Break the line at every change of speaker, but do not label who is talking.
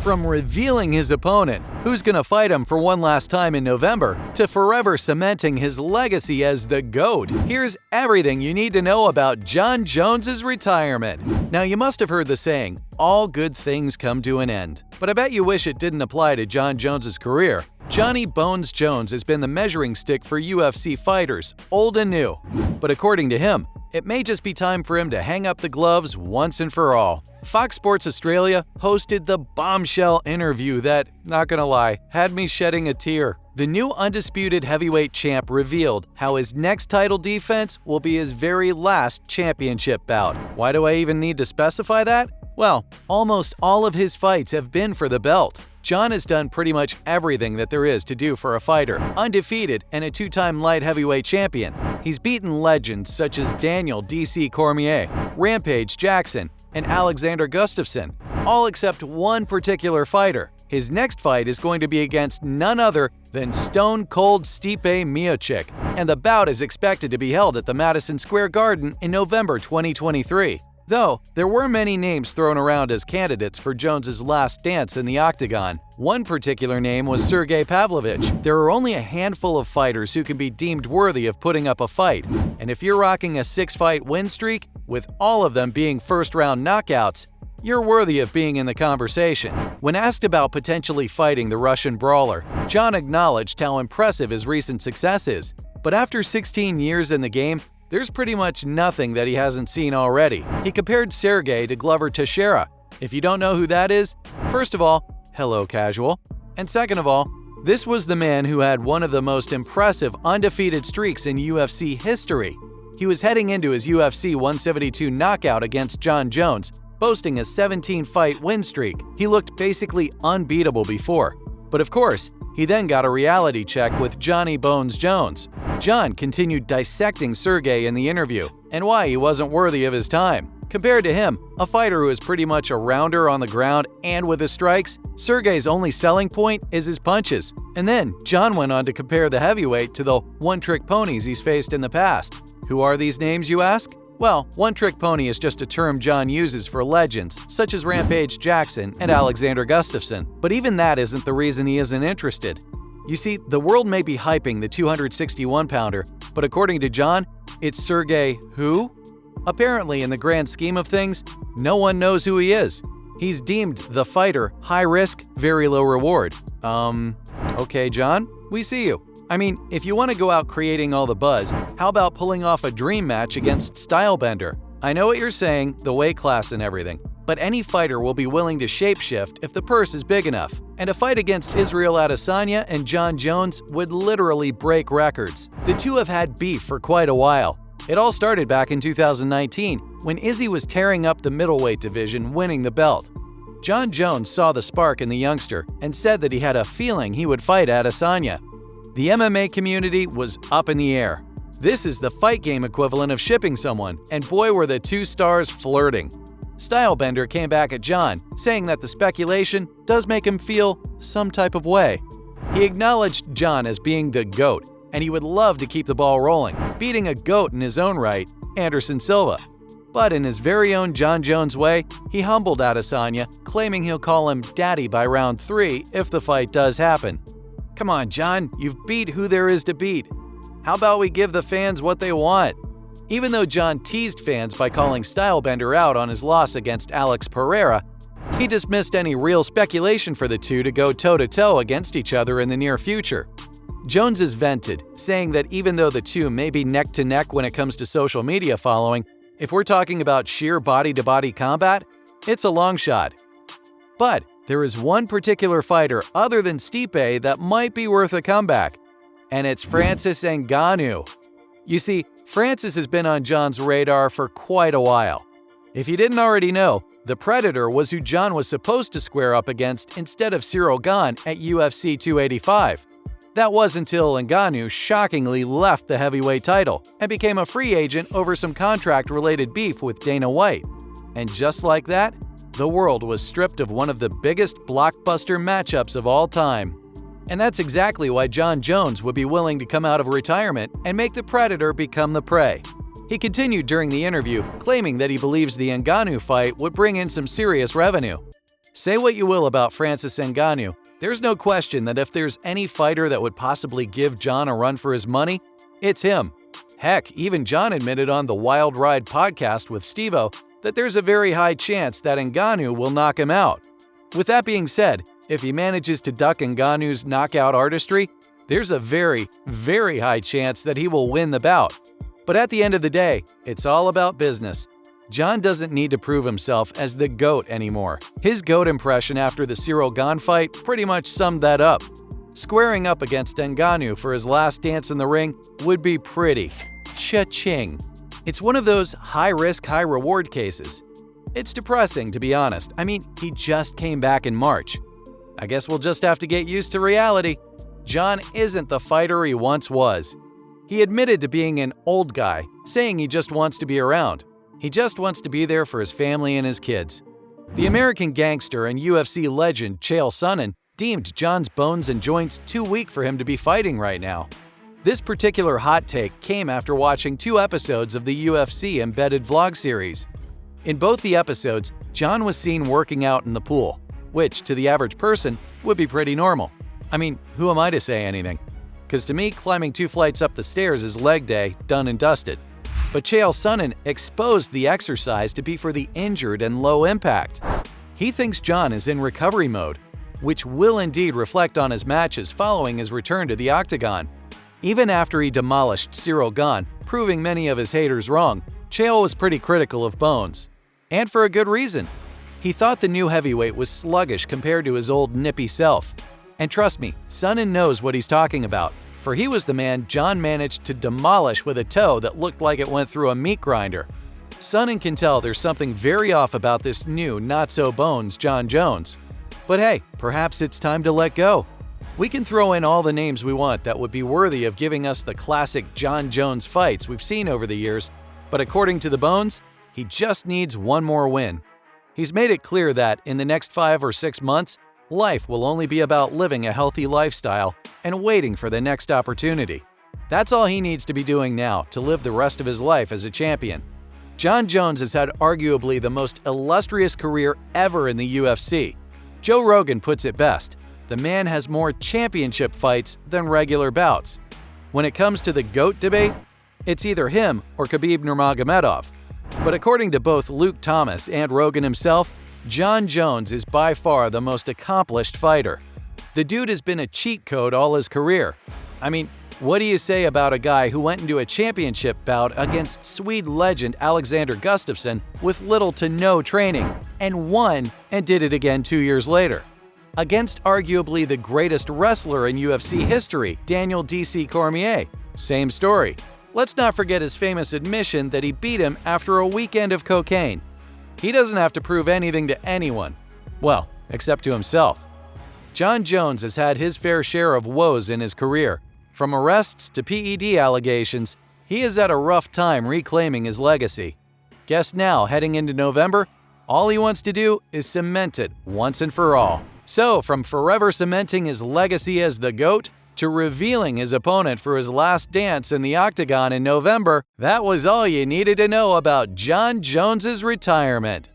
From revealing his opponent, who's gonna fight him for one last time in November, to forever cementing his legacy as the GOAT, here's everything you need to know about Jon Jones's retirement. Now, you must have heard the saying, all good things come to an end. But I bet you wish it didn't apply to Jon Jones's career. Johnny Bones Jones has been the measuring stick for UFC fighters, old and new. But according to him, it may just be time for him to hang up the gloves once and for all. Fox Sports Australia hosted the bombshell interview that, not gonna lie, had me shedding a tear. The new undisputed heavyweight champ revealed how his next title defense will be his very last championship bout. Why do I even need to specify that? Well, almost all of his fights have been for the belt. Jon has done pretty much everything that there is to do for a fighter, undefeated and a two-time light heavyweight champion. He's beaten legends such as Daniel D.C. Cormier, Rampage Jackson, and Alexander Gustafsson, all except one particular fighter. His next fight is going to be against none other than Stone Cold Stipe Miocic, and the bout is expected to be held at the Madison Square Garden in November 2023. Though, there were many names thrown around as candidates for Jones's last dance in the octagon. One particular name was Sergey Pavlovich. There are only a handful of fighters who can be deemed worthy of putting up a fight, and if you're rocking a 6-fight win streak, with all of them being first-round knockouts, you're worthy of being in the conversation. When asked about potentially fighting the Russian brawler, Jon acknowledged how impressive his recent success is. But after 16 years in the game, there's pretty much nothing that he hasn't seen already. He compared Sergey to Glover Teixeira. If you don't know who that is, first of all, hello casual. And second of all, this was the man who had one of the most impressive undefeated streaks in UFC history. He was heading into his UFC 172 knockout against Jon Jones, boasting a 17-fight win streak. He looked basically unbeatable before. But of course, he then got a reality check with Johnny Bones Jones. Jon continued dissecting Sergey in the interview and why he wasn't worthy of his time. Compared to him, a fighter who is pretty much a rounder on the ground and with his strikes, Sergey's only selling point is his punches. And then Jon went on to compare the heavyweight to the one-trick ponies he's faced in the past. Who are these names, you ask? Well, one-trick pony is just a term Jon uses for legends such as Rampage Jackson and Alexander Gustafsson. But even that isn't the reason he isn't interested. You see, the world may be hyping the 261-pounder, but according to Jon, it's Sergey who? Apparently, in the grand scheme of things, no one knows who he is. He's deemed the fighter high risk, very low reward. Okay, Jon, we see you. I mean, if you want to go out creating all the buzz, how about pulling off a dream match against Stylebender? I know what you're saying, the weight class and everything, but any fighter will be willing to shapeshift if the purse is big enough. And a fight against Israel Adesanya and Jon Jones would literally break records. The two have had beef for quite a while. It all started back in 2019, when Izzy was tearing up the middleweight division, winning the belt. Jon Jones saw the spark in the youngster and said that he had a feeling he would fight Adesanya. The MMA community was up in the air. This is the fight game equivalent of shipping someone, and boy were the two stars flirting. Stylebender came back at Jon, saying that the speculation does make him feel some type of way. He acknowledged Jon as being the GOAT, and he would love to keep the ball rolling, beating a GOAT in his own right, Anderson Silva. But in his very own Jon Jones way, he humbled Adesanya, claiming he'll call him daddy by round 3 if the fight does happen. Come on, Jon, you've beat who there is to beat. How about we give the fans what they want? Even though Jon teased fans by calling Stylebender out on his loss against Alex Pereira, he dismissed any real speculation for the two to go toe-to-toe against each other in the near future. Jones has vented, saying that even though the two may be neck-to-neck when it comes to social media following, if we're talking about sheer body-to-body combat, it's a long shot. But there is one particular fighter other than Stipe that might be worth a comeback, and it's Francis Ngannou. You see, Francis has been on Jon's radar for quite a while. If you didn't already know, the Predator was who Jon was supposed to square up against instead of Cyril Gane at UFC 285. That was until Ngannou shockingly left the heavyweight title and became a free agent over some contract-related beef with Dana White. And just like that, the world was stripped of one of the biggest blockbuster matchups of all time. And that's exactly why Jon Jones would be willing to come out of retirement and make the Predator become the prey. He continued during the interview, claiming that he believes the Ngannou fight would bring in some serious revenue. Say what you will about Francis Ngannou, there's no question that if there's any fighter that would possibly give John a run for his money, it's him. Heck, even John admitted on the Wild Ride podcast with Steve-O that there's a very high chance that Ngannou will knock him out. With that being said, if he manages to duck Ngannou's knockout artistry, there's a very, very high chance that he will win the bout. But at the end of the day, it's all about business. John doesn't need to prove himself as the GOAT anymore. His GOAT impression after the Ciryl Gane fight pretty much summed that up. Squaring up against Ngannou for his last dance in the ring would be pretty cha-ching. It's one of those high-risk, high-reward cases. It's depressing, to be honest. I mean, he just came back in March. I guess we'll just have to get used to reality. John isn't the fighter he once was. He admitted to being an old guy, saying he just wants to be around. He just wants to be there for his family and his kids. The American gangster and UFC legend Chael Sonnen deemed John's bones and joints too weak for him to be fighting right now. This particular hot take came after watching 2 episodes of the UFC embedded vlog series. In both the episodes, John was seen working out in the pool, which to the average person would be pretty normal. I mean, who am I to say anything? Because to me, climbing 2 flights up the stairs is leg day, done and dusted. But Chael Sonnen exposed the exercise to be for the injured and low impact. He thinks John is in recovery mode, which will indeed reflect on his matches following his return to the octagon. Even after he demolished Ciryl Gane, proving many of his haters wrong, Chael was pretty critical of Bones. And for a good reason. He thought the new heavyweight was sluggish compared to his old nippy self. And trust me, Sonnen knows what he's talking about, for he was the man John managed to demolish with a toe that looked like it went through a meat grinder. Sonnen can tell there's something very off about this new not-so-bones Jon Jones. But hey, perhaps it's time to let go. We can throw in all the names we want that would be worthy of giving us the classic Jon Jones fights we've seen over the years, but according to the Bones, he just needs one more win. He's made it clear that in the next 5 or 6 months, life will only be about living a healthy lifestyle and waiting for the next opportunity. That's all he needs to be doing now to live the rest of his life as a champion. Jon Jones has had arguably the most illustrious career ever in the UFC. Joe Rogan puts it best, the man has more championship fights than regular bouts. When it comes to the GOAT debate, it's either him or Khabib Nurmagomedov. But according to both Luke Thomas and Rogan himself, Jon Jones is by far the most accomplished fighter. The dude has been a cheat code all his career. I mean, what do you say about a guy who went into a championship bout against Swede legend Alexander Gustafsson with little to no training, and won and did it again 2 years later? Against arguably the greatest wrestler in UFC history, Daniel D.C. Cormier, same story. Let's not forget his famous admission that he beat him after a weekend of cocaine. He doesn't have to prove anything to anyone. Well, except to himself. Jon Jones has had his fair share of woes in his career. From arrests to PED allegations, he is at a rough time reclaiming his legacy. Guess now, heading into November, all he wants to do is cement it once and for all. So, from forever cementing his legacy as the GOAT to revealing his opponent for his last dance in the octagon in November, that was all you needed to know about Jon Jones's retirement.